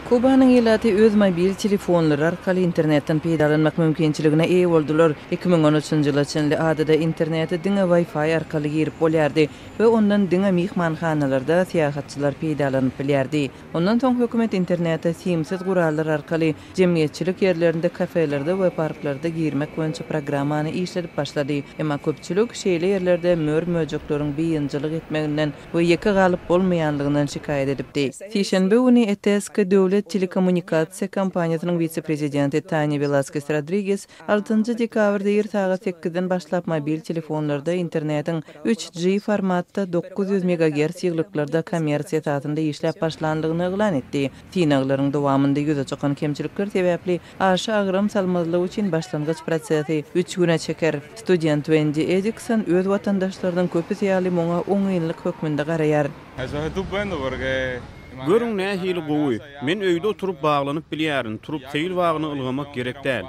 Kubanyň ýylaty öz mobil telefonlary arkaly internetden peýdalanmak mümkinçiligine eýe boldular. 2013-nji ýyla çenli adada interneti diňe Wi-Fi arkaly girip bolýardy we ondan diňe mihmanhanalarda syýahatçylar peýdalanyp bilýärdi. Ondan soň hökümet internete simsiz gurallar arkaly jemgyýetçilik ýerlerinde, kafelerde we parklarda girmek boýunça programmany işledip başlady. Emma köpçülik şeýle ýerlerde möjeklerin beýinjilik etmeginden we ýeke galyp bolmaýanlygynyň şikayet edipdi. Şeýşembe güni ETSK telekommunikasiya kompaniýasynyň vice-prezidenti Tanya Velasquez Rodriguez 6 dekabrda saat 8-den başlap mobil telefonlarda internetin 3G formatda 900 MHz ýyglyklarda kommersiýa esasynda işläp başlandygyny eglan etdi. Tinaglaryň dowamynda ýüze çykan kemçilikler sebäpli aşy agram salmalyk üçin başlangyç prosesi 3 güne çeker. Student Wendy Edison öz watandaşlarynyň köpü ýaly moňa oňaýlyk hökmünde garaýar. Görün ne hili gowy. Men öýde oturup baglanyp bilýärin, turup seýil wagtyny ylgamak gerek däl.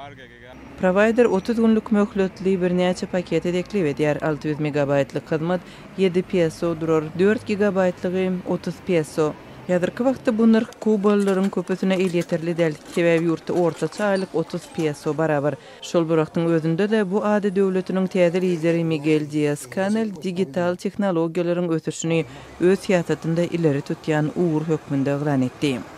Provider 30 günlük möhletli bir näçe paket edeklip edýär. 600 megabaytlyk hyzmat 7 peso durur, 4 gigabaytlygy 30 peso. Ýazyrky wagtda bu narh kubalaryň köpüsine ýeterli däl. Sebäbi ýurtda ortaça aýlyk 30 peso barabar. Şol wagtyň özünde de bu ady döwletiniň täze lideri Miguel Díaz-Canel digital tehnologiýalaryň ösüşini öz siýasatynda ileri tutýan uğur hökmünde eglan etdi.